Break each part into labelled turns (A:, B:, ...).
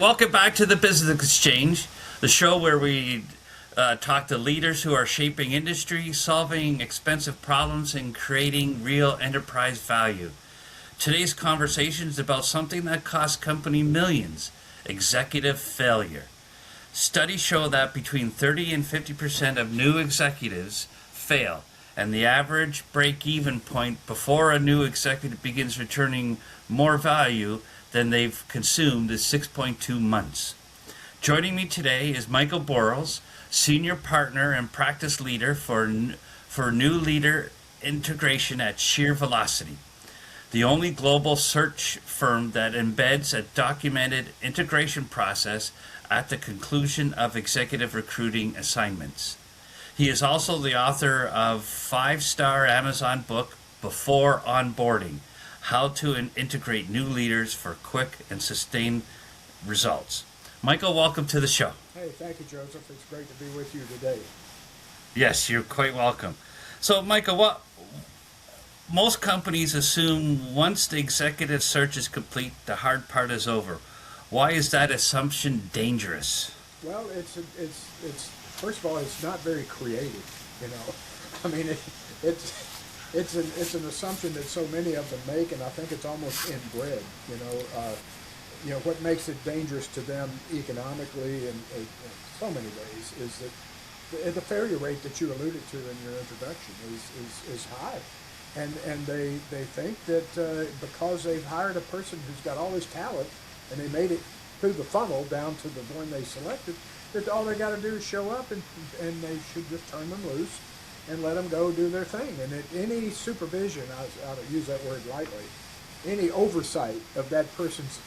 A: Welcome back to the Business Exchange, the show where we talk to leaders who are shaping industry, solving expensive problems, and creating real enterprise value. Today's conversation is about something that costs company millions: executive failure. Studies show that between 30 and 50% of new executives fail, and the average break-even point before a new executive begins returning more value than they've consumed is 6.2 months. Joining me today is Michael Borals, Senior Partner and Practice Leader for New Leader Integration at Sheer Velocity, the only global search firm that embeds a documented integration process at the conclusion of executive recruiting assignments. He is also the author of five-star Amazon book, Before Onboarding: How to Integrate New Leaders for Quick and Sustained Results. Michael, welcome to the show.
B: Hey, thank you, Joseph. It's great to be with you today.
A: Yes, you're quite welcome. So, Michael, most companies assume once the executive search is complete, the hard part is over. Why is that assumption dangerous?
B: Well, it's first of all, it's not very creative. You know, I mean, it's an assumption that so many of them make, and I think it's almost inbred. What makes it dangerous to them economically and in so many ways is that the failure rate that you alluded to in your introduction is high, and they think that because they've hired a person who's got all this talent and they made it through the funnel down to the one they selected, that all they got to do is show up and they should just turn them loose and let them go do their thing. And that any supervision, I'll use that word lightly, any oversight of that person's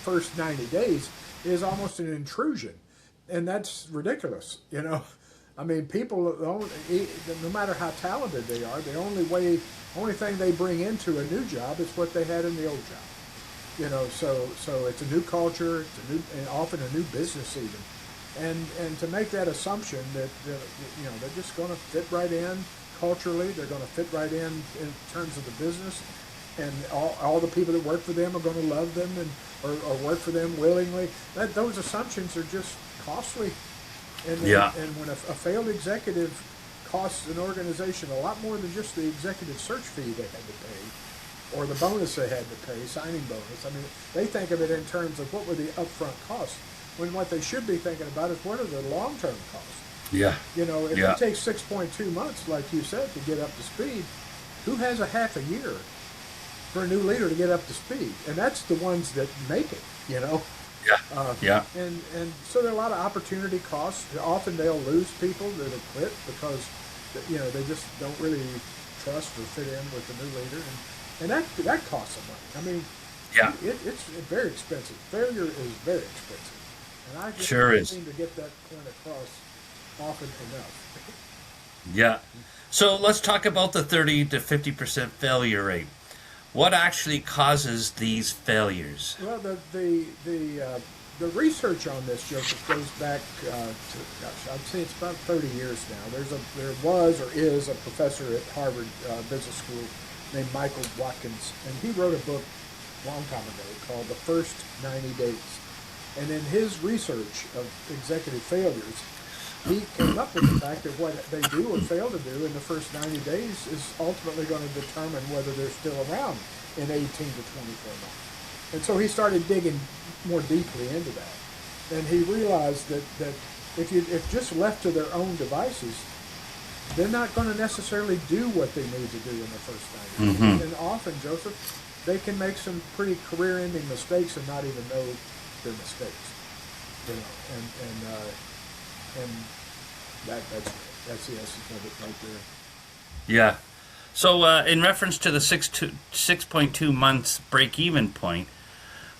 B: first 90 days is almost an intrusion, and that's ridiculous. I mean, people no matter how talented they are, the only thing they bring into a new job is what they had in the old job. So it's a new culture, and often a new business even. And to make that assumption that they're just going to fit right in culturally, they're going to fit right in terms of the business, and all the people that work for them are going to love them or work for them willingly. Those assumptions are just costly. And when a failed executive costs an organization a lot more than just the executive search fee they had to pay, or the bonus they had to pay, signing bonus. I mean, they think of it in terms of what were the upfront costs, when what they should be thinking about is what are the long-term costs.
A: Yeah.
B: If it takes 6.2 months, like you said, to get up to speed, who has a half a year for a new leader to get up to speed? And that's the ones that make it,
A: Yeah.
B: And so there are a lot of opportunity costs. Often they'll lose people that'll quit because, they just don't really trust or fit in with the new leader. And that costs them money. I mean, it's very expensive. Failure is very expensive. And I just don't seem to get that point across often enough.
A: Yeah. So let's talk about the 30 to 50% failure rate. What actually causes these failures?
B: Well, the research on this, Joseph, goes back I'd say it's about 30 years now. There was or is a professor at Harvard Business School named Michael Watkins, and he wrote a book a long time ago called The First 90 Days. And in his research of executive failures, he came up with the fact that what they do or fail to do in the first 90 days is ultimately going to determine whether they're still around in 18 to 24 months. And so he started digging more deeply into that. And he realized that if just left to their own devices, they're not going to necessarily do what they need to do in the first 90 days.
A: Mm-hmm.
B: And often, Joseph, they can make some pretty career-ending mistakes and not even know their mistakes. And that's the essence of it right there.
A: Yeah. So in reference to the 6.2 months break-even point,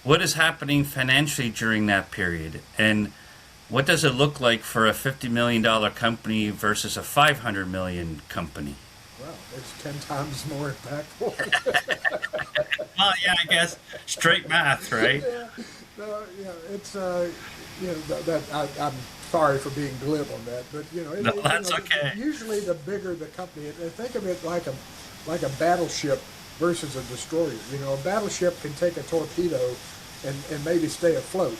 A: what is happening financially during that period? And what does it look like for a $50 million company versus a $500 million company?
B: Well, it's 10 times more impactful.
A: Well, yeah, I guess straight math, right?
B: It's I'm sorry for being glib on that, but
A: No, that's okay.
B: Usually, the bigger the company, think of it like a battleship versus a destroyer. A battleship can take a torpedo and maybe stay afloat.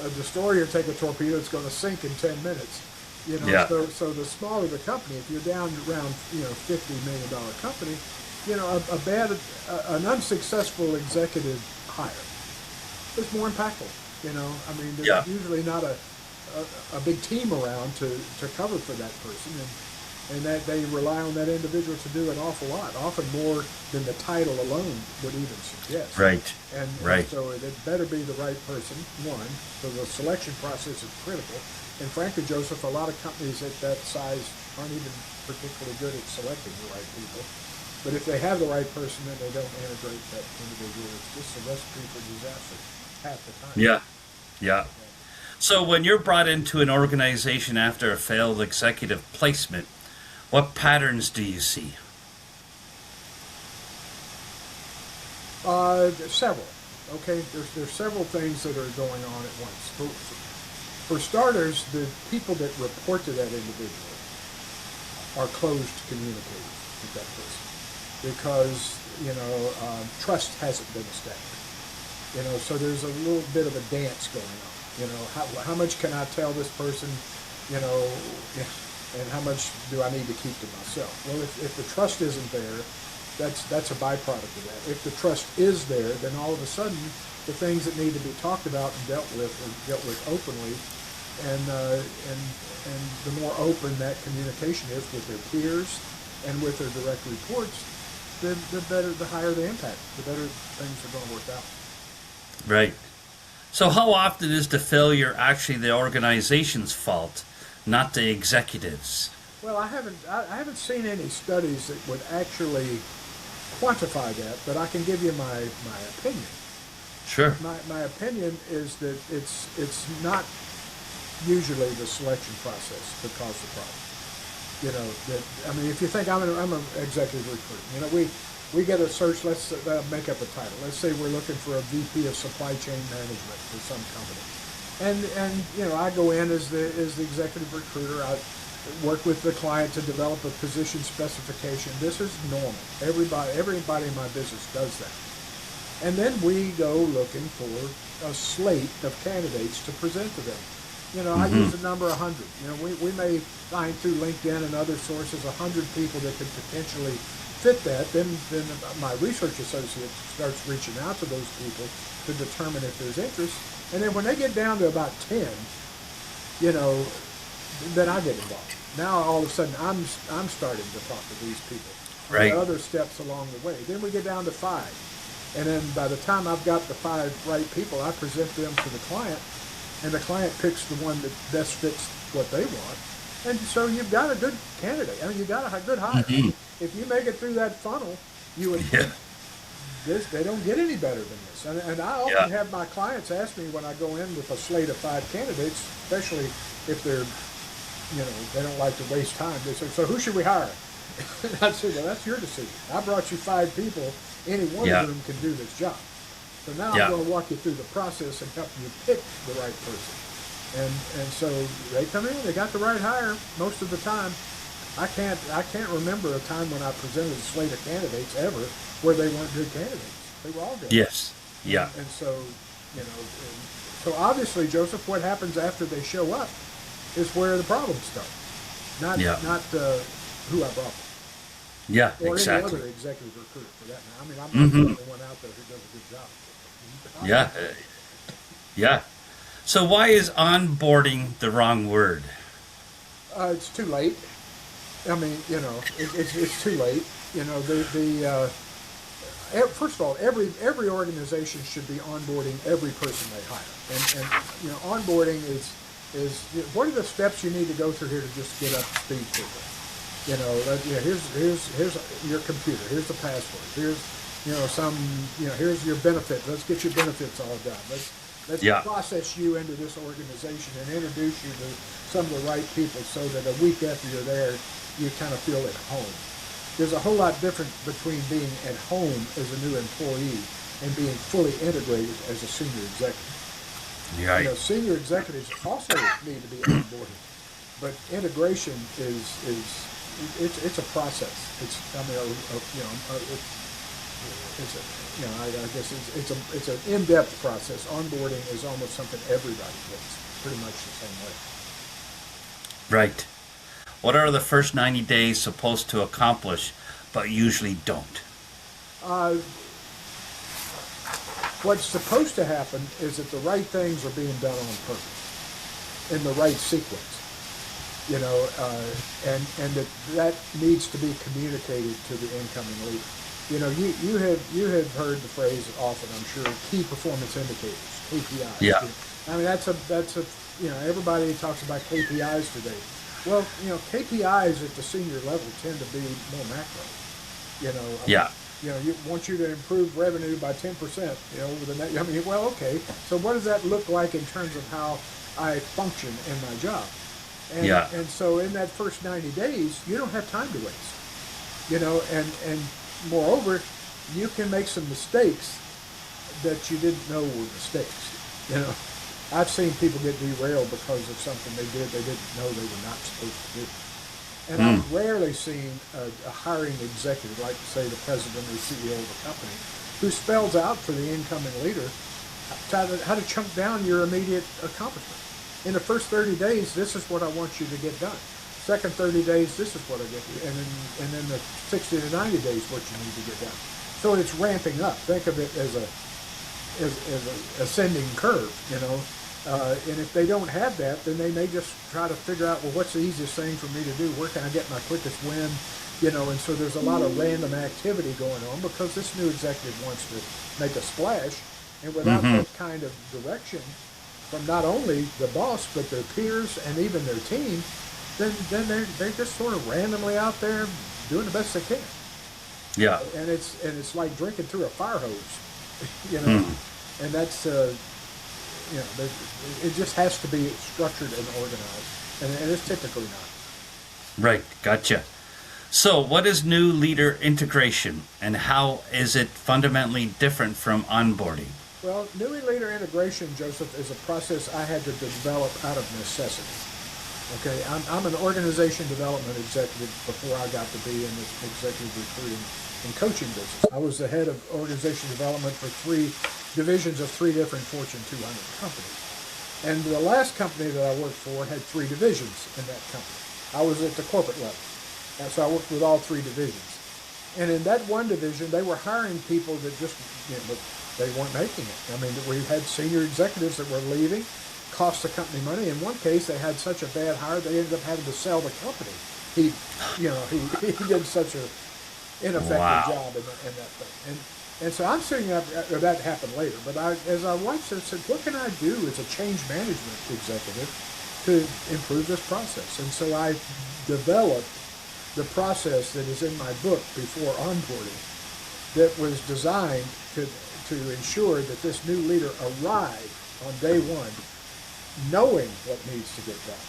B: A destroyer take a torpedo, it's going to sink in 10 minutes.
A: Yeah.
B: So the smaller the company, if you're down around $50 million company, an unsuccessful executive hire is more impactful. I mean, there's
A: Yeah.
B: usually not a big team around to cover for that person, and that they rely on that individual to do an awful lot, often more than the title alone would even suggest.
A: Right.
B: And
A: Right.
B: so it better be the right person, one. So the selection process is critical. And frankly, Joseph, a lot of companies at that size aren't even particularly good at selecting the right people. But if they have the right person and they don't integrate that individual, it's just a recipe for disaster half the time.
A: Yeah. Yeah. So when you're brought into an organization after a failed executive placement, what patterns do you see?
B: Several. Okay, there's several things that are going on at once. For starters, the people that report to that individual are closed communicators with that person because trust hasn't been established. So there's a little bit of a dance going on. How much can I tell this person? And how much do I need to keep to myself? Well, if the trust isn't there, that's a byproduct of that. If the trust is there, then all of a sudden the things that need to be talked about and dealt with are dealt with openly, and the more open that communication is with their peers and with their direct reports, the better, the higher the impact, the better things are going to work out.
A: Right. So how often is the failure actually the organization's fault, not the executives?
B: Well, I haven't seen any studies that would actually quantify that, but I can give you my opinion.
A: Sure.
B: My opinion is that it's not usually the selection process that caused the problem. If you think I'm an executive recruiter, we get a search. Let's make up a title. Let's say we're looking for a VP of supply chain management for some company, and I go in as the executive recruiter. I work with the client to develop a position specification. This is normal. Everybody in my business does that. And then we go looking for a slate of candidates to present to them. I use the number 100. We may find through LinkedIn and other sources 100 people that could potentially fit that. Then my research associate starts reaching out to those people to determine if there's interest. And then when they get down to about 10, then I get involved. Now all of a sudden I'm starting to talk to these people.
A: Right.
B: There are other steps along the way. Then we get down to 5. And then by the time I've got the 5 right people, I present them to the client, and the client picks the one that best fits what they want. And so you've got a good candidate. You got a good hire.
A: Mm-hmm.
B: If you make it through that funnel, you would think they don't get any better than this. And I often have my clients ask me when I go in with a slate of 5 candidates, especially if they're, they don't like to waste time. They say, so who should we hire? And I say, well, that's your decision. I brought you 5 people. Any one of them can do this job. So now I'm going to walk you through the process and help you pick the right person. And so they come in, they got the right hire most of the time. I can't remember a time when I presented a slate of candidates ever where they weren't good candidates. They were all good.
A: Yes. Yeah.
B: And so, so obviously, Joseph, what happens after they show up is where the problems start. Not who I brought them.
A: Yeah,
B: Or
A: exactly.
B: any other executive recruiter for that matter. I'm not the only one out there who does a good job.
A: Yeah. Yeah. So why is onboarding the wrong word?
B: It's too late. It's too late. First of all, every organization should be onboarding every person they hire. And onboarding is what are the steps you need to go through here to just get up to speed quickly? Here's your computer. Here's the password. Here's here's your benefit. Let's get your benefits all done. Let's process you into this organization and introduce you to some of the right people so that a week after you're there, you kind of feel at home. There's a whole lot different between being at home as a new employee and being fully integrated as a senior executive.
A: Right.
B: Senior executives also need to be onboarded, but integration is it's a process. it's a, I guess it's an in-depth process. Onboarding is almost something everybody gets pretty much the same way.
A: Right. What are the first 90 days supposed to accomplish, but usually don't?
B: Uh, what's supposed to happen is that the right things are being done on purpose, in the right sequence. And that needs to be communicated to the incoming leader. You have heard the phrase often, I'm sure, key performance indicators, KPIs.
A: Yeah.
B: I mean, that's a everybody talks about KPIs today. Well, KPIs at the senior level tend to be more macro.
A: Yeah.
B: You want you to improve revenue by 10%. Over the next. Well, okay. So what does that look like in terms of how I function in my job? And so in that first 90 days, you don't have time to waste. And moreover, you can make some mistakes that you didn't know were mistakes. I've seen people get derailed because of something they didn't know they were not supposed to do. And I've rarely seen a hiring executive, like say the president or CEO of a company, who spells out for the incoming leader how to chunk down your immediate accomplishment. In the first 30 days, this is what I want you to get done. Second 30 days, this is what I get you. And then the 60 to 90 days, what you need to get done. So it's ramping up. Think of it as a ascending curve, and if they don't have that, then they may just try to figure out, well, what's the easiest thing for me to do? Where can I get my quickest win? And so there's a lot of random activity going on because this new executive wants to make a splash, and without that kind of direction from not only the boss but their peers and even their team, then they're just sort of randomly out there doing the best they can.
A: Yeah.
B: And it's like drinking through a fire hose, and that's it just has to be structured and organized, and it's typically not.
A: Right. Gotcha. So, what is new leader integration, and how is it fundamentally different from onboarding?
B: Well, new leader integration, Joseph, is a process I had to develop out of necessity. Okay, I'm an organization development executive before I got to be in this executive recruiting and coaching business. I was the head of organization development for 3 divisions of 3 different Fortune 200 companies. And the last company that I worked for had 3 divisions in that company. I was at the corporate level. And so I worked with all 3 divisions. And in that one division, they were hiring people that just, they weren't making it. I mean, we had senior executives that were leaving, cost the company money. In one case, they had such a bad hire, they ended up having to sell the company. He did such a ineffective job in that thing. And so I'm sitting up, that happened later, but as I watched it, I said, what can I do as a change management executive to improve this process? And so I developed the process that is in my book before onboarding that was designed to ensure that this new leader arrived on day one knowing what needs to get done,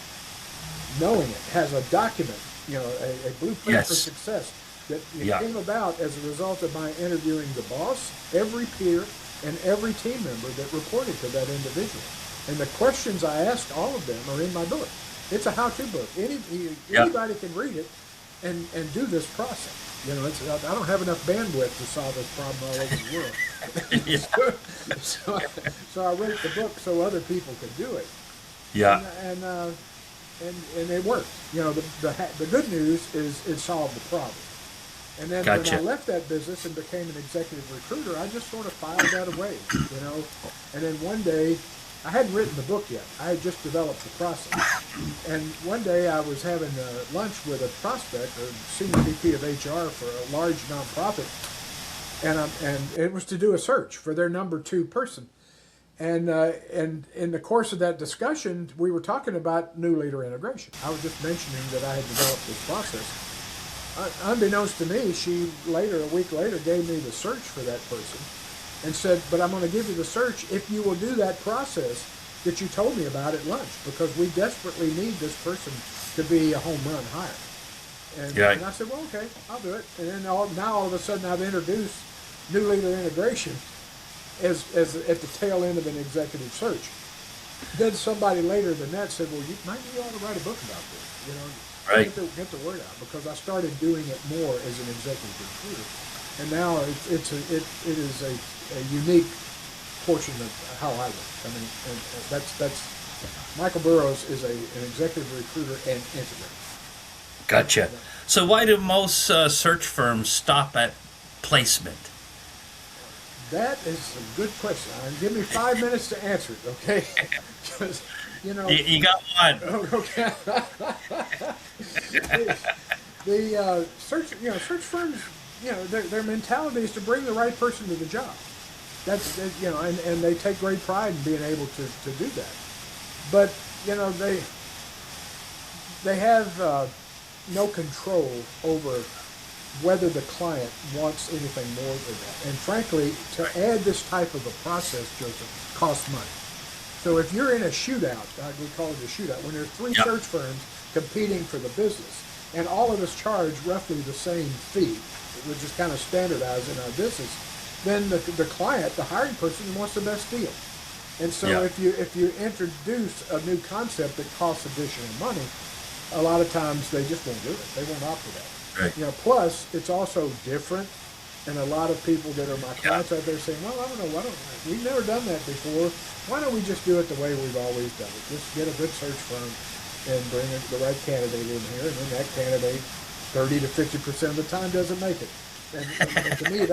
B: knowing it, has a document, a blueprint for success that came about as a result of my interviewing the boss, every peer, and every team member that reported to that individual. And the questions I asked all of them are in my book. It's a how-to book. Anybody can read it and do this process. I don't have enough bandwidth to solve this problem all over the world. So I wrote the book so other people could do it.
A: Yeah.
B: And it worked. The good news is it solved the problem. And then when I left that business and became an executive recruiter, I just sort of filed that away, And then one day, I hadn't written the book yet. I had just developed the process. And one day I was having lunch with a prospect, a senior VP of HR for a large nonprofit, and it was to do a search for their number 2 person. And in the course of that discussion, we were talking about new leader integration. I was just mentioning that I had developed this process. Unbeknownst to me, she a week later, gave me the search for that person and said, but I'm going to give you the search if you will do that process that you told me about at lunch, because we desperately need this person to be a home run hire. And I said, well, okay, I'll do it. And then now all of a sudden I've introduced new leader integration as at the tail end of an executive search. Then somebody later than that said, well, you ought to write a book about this,
A: Right.
B: Get the word out, because I started doing it more as an executive recruiter. And now it is a unique portion of how I work. I mean, and that's Michael Burrows is an executive recruiter and integrator.
A: Gotcha. So why do most search firms stop at placement?
B: That is a good question. Give me 5 minutes to answer it, okay? 'Cause,
A: You got one.
B: okay. The search firms, their mentality is to bring the right person to the job. And they take great pride in being able to do that. But they have no control over whether the client wants anything more than that. And frankly, to add this type of a process, Joseph, costs money. So if you're in a shootout, we call it a shootout, when there are three
A: Yep.
B: search firms competing for the business, and all of us charge roughly the same fee, which is kind of standardized in our business, then the client, the hiring person, wants the best deal. And so
A: Yeah.
B: if you introduce a new concept that costs additional money, a lot of times they just won't do it. They won't opt for that.
A: Right.
B: Plus it's also different, and a lot of people that are my clients out there saying, "Well, I don't know, we've never done that before. Why don't we just do it the way we've always done it? Just get a good search firm and bring the right candidate in here, and then that candidate, 30 to 50% of the time, doesn't make it." And to me,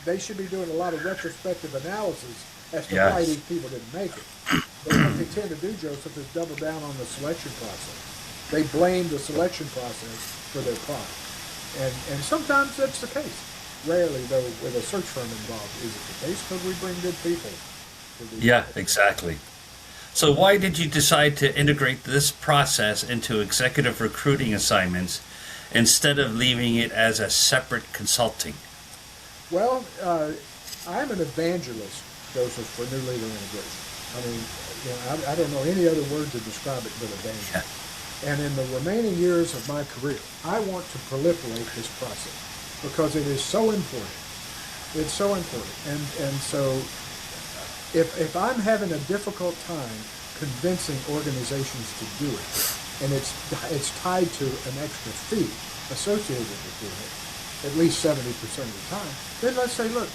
B: they should be doing a lot of retrospective analysis as to why
A: Yes.
B: these people didn't make it. But what they tend to do, Joseph, is double down on the selection process. They blame the selection process for their problem. And sometimes that's the case. Rarely, though, with a search firm involved, is it the case, because we bring good people to the
A: Yeah, exactly. So why did you decide to integrate this process into executive recruiting assignments instead of leaving it as a separate consulting?
B: Well, I'm an evangelist, Joseph, for new leader integration. I mean, I don't know any other word to describe it but evangelist.
A: Yeah.
B: And in the remaining years of my career, I want to proliferate this process because it is so important. It's so important. And so if I'm having a difficult time convincing organizations to do it, and it's tied to an extra fee associated with doing it, at least 70% of the time, then let's say, look,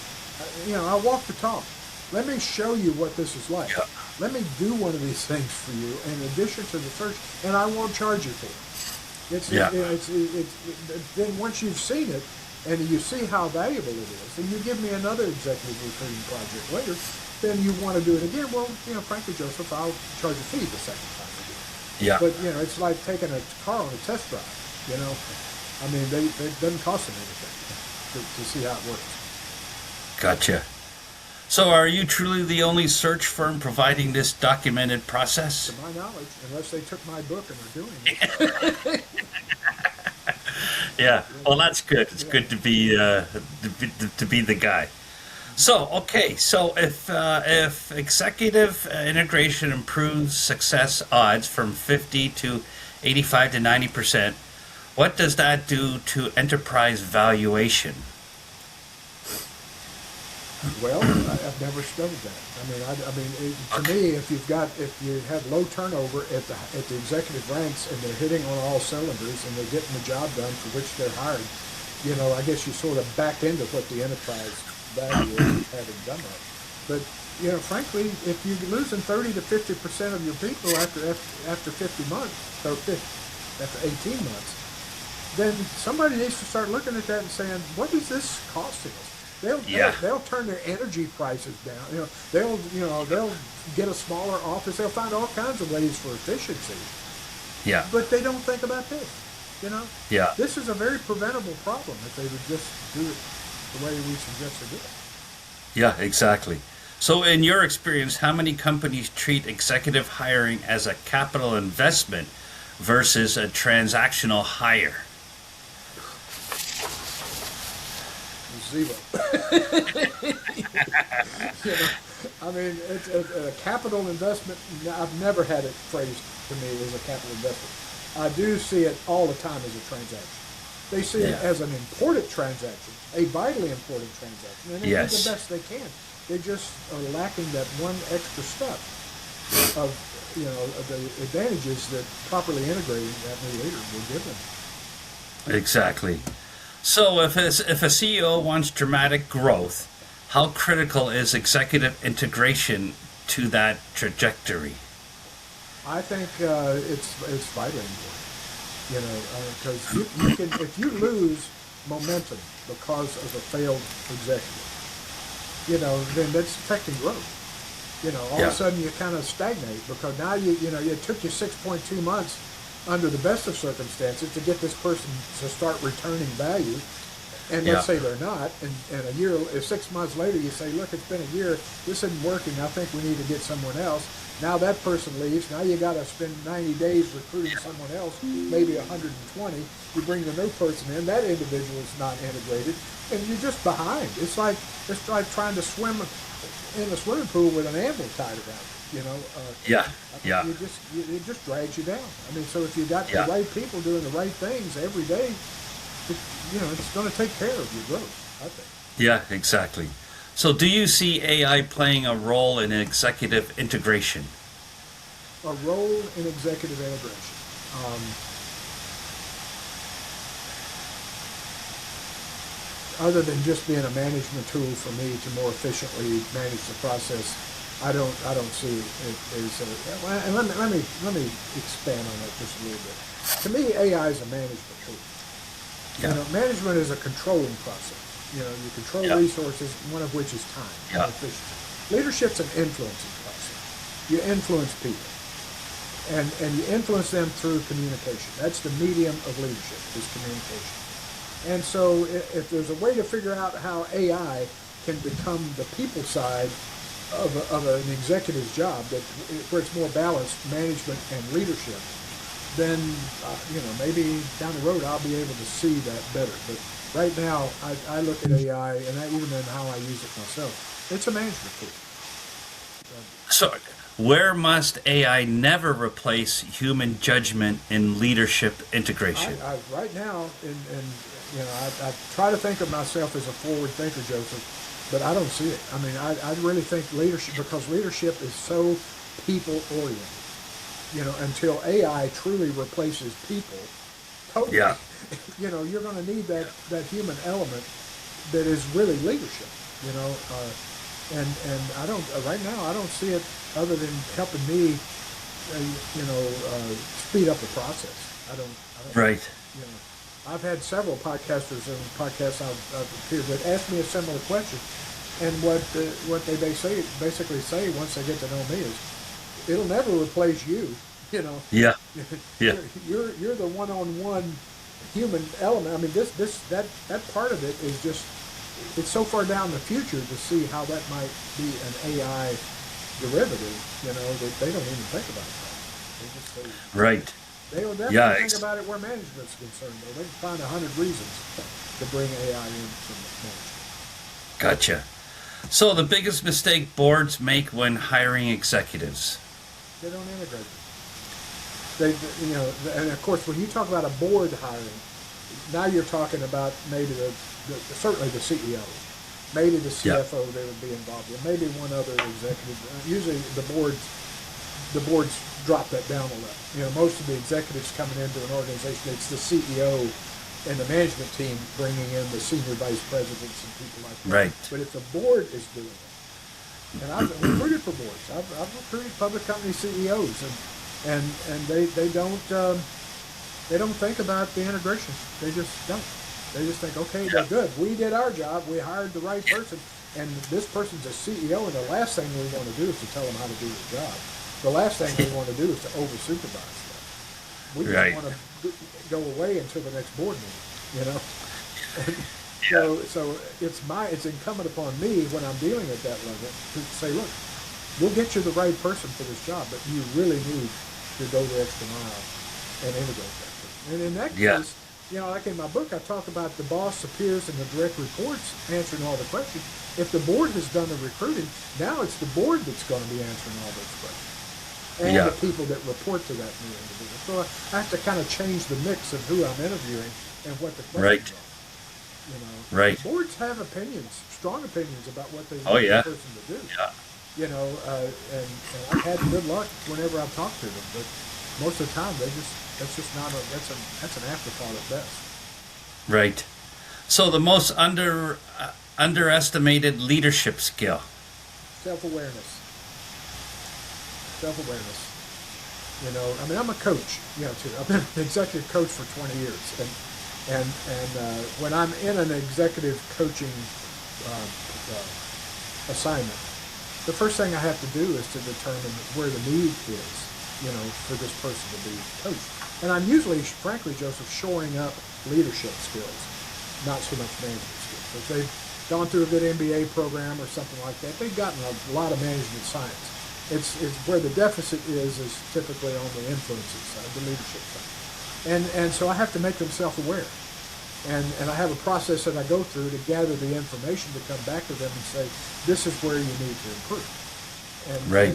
B: I'll walk the talk. Let me show you what this is like.
A: Yeah.
B: Let me do one of these things for you in addition to the search, and I won't charge you for it. Then once you've seen it and you see how valuable it is, and you give me another executive recruiting project later, then you want to do it again. Well, frankly, Joseph, I'll charge a fee the second time I do it.
A: Yeah.
B: But it's like taking a car on a test drive. I mean, it doesn't cost them anything to see how it works.
A: Gotcha. So are you truly the only search firm providing this documented process?
B: To my knowledge, unless they took my book and are doing it.
A: Yeah. Well, that's good. It's good to be the guy. So, okay. So if executive integration improves success odds from 50 to 85 to 90%, what does that do to enterprise valuation?
B: Well, I've never studied that. To me, if you have low turnover at the executive ranks and they're hitting on all cylinders and they're getting the job done for which they're hired, I guess you sort of back into what the enterprise value is having done that. But frankly, if you're losing 30 to 50% of your people after 50 months or after 18 months, then somebody needs to start looking at that and saying, what is this costing us? They'll turn their energy prices down. They'll get a smaller office. They'll find all kinds of ways for efficiency.
A: Yeah.
B: But they don't think about this.
A: Yeah.
B: This is a very preventable problem if they would just do it the way we suggest they do it.
A: Yeah, exactly. So in your experience, how many companies treat executive hiring as a capital investment versus a transactional hire?
B: Zero. It's a capital investment. I've never had it phrased to me as a capital investment. I do see it all the time as a transaction. They see it as an important transaction, a vitally important transaction, and they do the best they can. They just are lacking that one extra step of the advantages that properly integrating that new leader will give them.
A: Exactly. So if a CEO wants dramatic growth, how critical is executive integration to that trajectory?
B: I think it's vitally important. You know, because you can, if you lose momentum because of a failed executive, you know, then that's affecting growth. You know, all of
A: Yeah.
B: a sudden you kind of stagnate because now you know, it took you 6.2 months under the best of circumstances to get this person to start returning value. And
A: Yeah.
B: let's say they're not, and a year, if 6 months later you say, look, it's been a year, this isn't working, I think we need to get someone else. Now that person leaves, now you got to spend 90 days recruiting someone else, maybe 120. You bring the new person in, that individual is not integrated, and you're just behind. It's like trying to swim in a swimming pool with an anvil tied around you. You know,
A: Yeah, yeah,
B: it just drags you down. I mean, so if you got
A: yeah,
B: the right people doing the right things every day, you know, it's going to take care of your growth, I think.
A: yeah, exactly. So do you see AI playing a role in executive integration?
B: A role in executive integration. Um, Other than just being a management tool for me to more efficiently manage the process, I don't see it as a, well, and let me expand on that just a little bit. To me, AI is a management tool. You
A: Yeah,
B: know, management is a controlling process. You know, you control
A: yeah,
B: resources, one of which is time and
A: yeah,
B: efficiency. Leadership's an influencing process. You influence people, and you influence them through communication. That's the medium of leadership, is communication. And so, if there's a way to figure out how AI can become the people side of an executive's job, where it's more balanced management and leadership, then you know, maybe down the road I'll be able to see that better. But right now, I look at AI, and even in how I use it myself, it's a management tool.
A: so where must AI never replace human judgment in leadership integration?
B: Right now, and you know, I try to think of myself as a forward thinker, Joseph, but I don't see it. I mean, I really think leadership, because leadership is so people oriented. You know, until AI truly replaces people totally,
A: Yeah,
B: you know, you're going to need that human element that is really leadership. You know, and I don't right now I don't see it other than helping me, you know, speed up the process. I don't,
A: right,
B: you know, I've had several podcasters and podcasts I've appeared with ask me a similar question, and what they basically say once they get to know me is, it'll never replace you. You know,
A: yeah, yeah,
B: you're the one-on-one human element. I mean, that part of it is just, it's so far down the future to see how that might be an AI derivative. You know, that they don't even think about that. They just say,
A: right,
B: they'll
A: yeah,
B: definitely think about it where management's concerned. Though they can find 100 reasons to bring AI into management.
A: gotcha. So the biggest mistake boards make when hiring executives?
B: They don't integrate them. They, you know, and of course, when you talk about a board hiring, now you're talking about maybe certainly the CEO, maybe the
A: Yeah,
B: CFO they would be involved in, maybe one other executive. Usually, the boards drop that down a level. You know, most of the executives coming into an organization, it's the CEO and the management team bringing in the senior vice presidents and people like that.
A: right,
B: But if the board is doing it, and I've recruited for boards. I've recruited public company CEOs, and they don't think about the integration. They just don't. They just think, okay, they're
A: yeah,
B: good. We did our job. We hired the right person, and this person's a CEO. And the last thing we want to do is to tell them how to do their job. The last thing we want to do is to over supervise them. We just
A: right,
B: want to go away until the next board meeting. You know.
A: yeah,
B: So it's incumbent upon me when I'm dealing at that level to say, look, we'll get you the right person for this job, but you really need to go the extra mile and integrate that person. And in that
A: yeah,
B: case, you know, like in my book, I talk about the boss, the peers, and the direct reports answering all the questions. If the board has done the recruiting, now it's the board that's going to be answering all those questions, and
A: yeah,
B: the people that report to that new individual. So I have to kind of change the mix of who I'm interviewing and what the
A: right,
B: questions are. You know,
A: right.
B: boards have opinions, strong opinions about what they
A: Oh
B: want the
A: yeah,
B: person to do.
A: yeah,
B: You know, and I've had good luck whenever I've talked to them, but most of the time that's just not that's an afterthought at best.
A: right. So the most underestimated leadership skill.
B: Self-awareness. Self-awareness. You know, I mean, I'm a coach, you know, too. I've been an executive coach for 20 years. And when I'm in an executive coaching assignment, the first thing I have to do is to determine where the need is, you know, for this person to be coached. And I'm usually, frankly, Joseph, shoring up leadership skills, not so much management skills. If they've gone through a good MBA program or something like that, they've gotten a lot of management science. It's where the deficit is typically on the influences side, the leadership side. And so I have to make them self-aware. And I have a process that I go through to gather the information to come back to them and say, this is where you need to improve. And,
A: Right.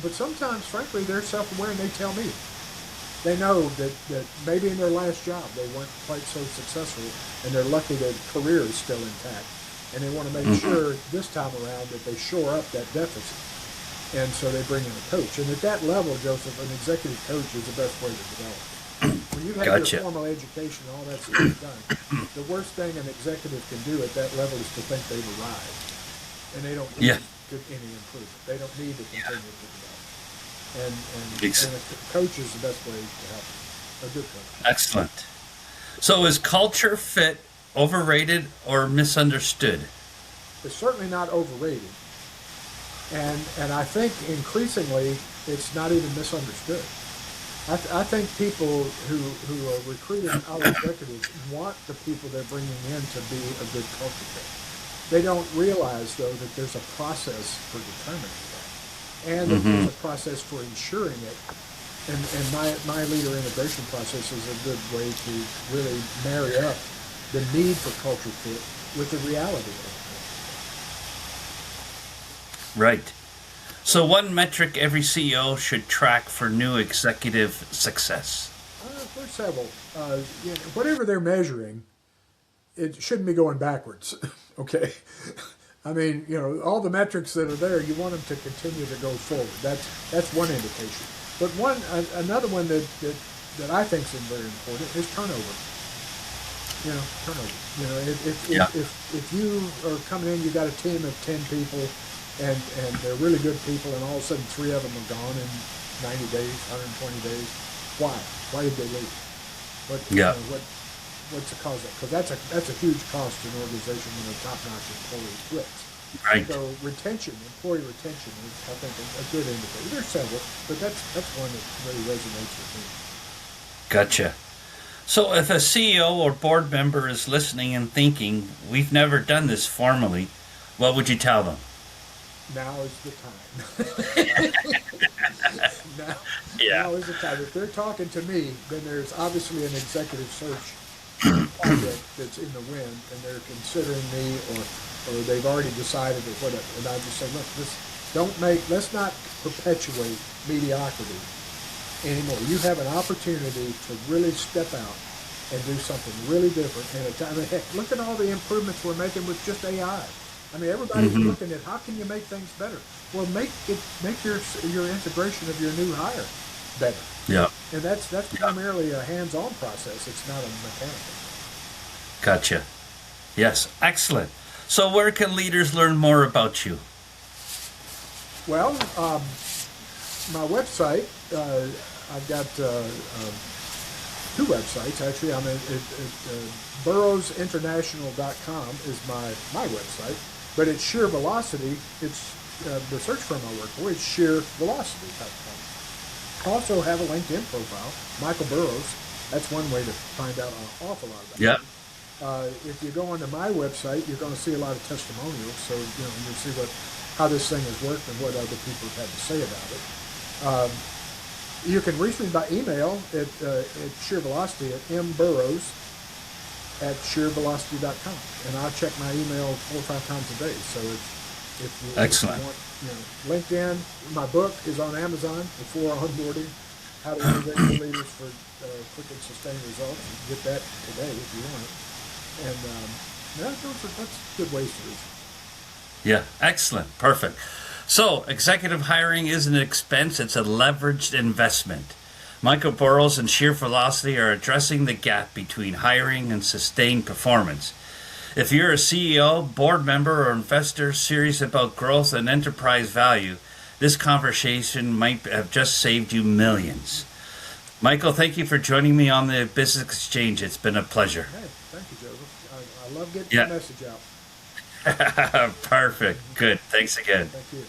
B: but sometimes, frankly, they're self-aware and they tell me. They know that maybe in their last job they weren't quite so successful and they're lucky their career is still intact. And they want to make sure this time around that they shore up that deficit. And so they bring in a coach. And at that level, Joseph, an executive coach is the best way to develop. When you have
A: Gotcha.
B: your formal education and all that stuff done, the worst thing an executive can do at that level is to think they've arrived. And they don't need any improvement. They don't need to continue to develop. And a coach is the best way to help them. A good coach.
A: Excellent. So is culture fit overrated or misunderstood?
B: It's certainly not overrated. And I think increasingly it's not even misunderstood. I think people who are recruiting our executives want the people they're bringing in to be a good culture fit. They don't realize, though, that there's a process for determining that, and that there's a process for ensuring it. And my leader integration process is a good way to really marry up the need for culture fit with the reality of it.
A: Right. So one metric every CEO should track for new executive success.
B: There's several. You know, whatever they're measuring, it shouldn't be going backwards. Okay. I mean, you know, all the metrics that are there, you want them to continue to go forward. That's one indication. But another one that I think is very important is turnover. You know, turnover. You know, if you are coming in, you got a team of 10 people. And they're really good people, and all of a sudden 3 of them are gone in 90 days, 120 days. Why? Why did they leave? What's the cause of that? Because that's a huge cost to an organization when a top-notch employee quits.
A: Right.
B: So employee retention is, I think, a good indicator. There's several, but that's one that really resonates with me.
A: Gotcha. So if a CEO or board member is listening and thinking, we've never done this formally, what would you tell them?
B: Now is the time. Now is the time. If they're talking to me, then there's obviously an executive search project that's in the wind, and they're considering me, or they've already decided or whatever. And I just say, look, let's not perpetuate mediocrity anymore. You have an opportunity to really step out and do something really different in a time. I mean, heck, look at all the improvements we're making with just AI. I mean, everybody's looking at how can you make things better. Well, make your integration of your new hire better.
A: Yeah.
B: And that's primarily a hands-on process. It's not a mechanical.
A: Gotcha. Yes, excellent. So where can leaders learn more about you?
B: Well, my website, I've got 2 websites, actually. I'm at burroughsinternational.com is my website. But it's Sheer Velocity. It's the search firm I work for is sheervelocity.com. I also have a LinkedIn profile, Michael Burrows. That's one way to find out an awful lot about it. If you go onto my website, you're going to see a lot of testimonials. So you'll see how this thing has worked and what other people have had to say about it. You can reach me by email at Sheer Velocity at mburrows@sheervelocity.com, and I'll check my email 4 or 5 times a day. So if you want, LinkedIn, my book is on Amazon, Before Onboarding, How to Integrate Your Leaders for Quick and Sustained Results. You can get that today if you want it. And that's good ways to reach it.
A: Yeah, excellent, perfect. So executive hiring isn't an expense; it's a leveraged investment. Michael Burrows and Sheer Velocity are addressing the gap between hiring and sustained performance. If you're a CEO, board member, or investor serious about growth and enterprise value, this conversation might have just saved you millions. Michael, thank you for joining me on the Business Exchange. It's been a pleasure.
B: Hey, thank you, Joseph. I love getting
A: Yeah.
B: the message out.
A: Perfect. Good. Thanks again.
B: Thank you.